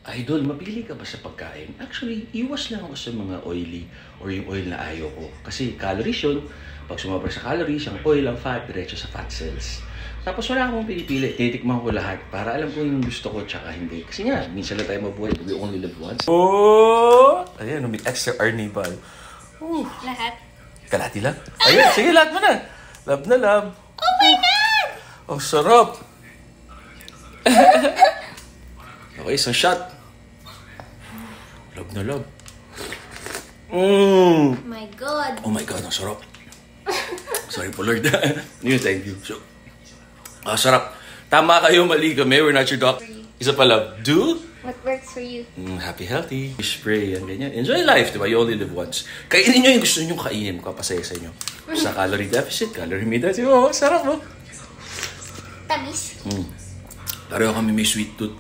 Idol, mapili ka ba sa pagkain? Actually, iwas lang ako sa mga oily or yung oil na ayaw ko. Kasi calories yun. Pag sumabra sa calories, ang oil, ang fat, diretso sa fat cells. Tapos wala akong pinipili. Titikman ko lahat para alam ko yung gusto ko tsaka hindi. Kasi nga, minsan lang tayo mabuhay. We only live once. Oh! Ayan, may extra arnibal. Lahat? Kalati lang? Ayan, sige, lahat mo na. Love na love. Oh my God! Oh, sarap. Okay, isang shot. Love na love. My God. Oh my God, ang sarap. Sorry po, Lord. Thank you. So, sarap. Tama kayo, mali kami. We're not your doctor. Isa pa, love. Do? What works for you? Happy, healthy. Spray, yan, ganyan. Enjoy life, diba? You only live once. Kainin nyo yung gusto nyo kainin. Kapasaya sa inyo. Sa calorie deficit, calorie deficit. Oh, sarap, oh. Tamis. Pareho kami may sweet tooth.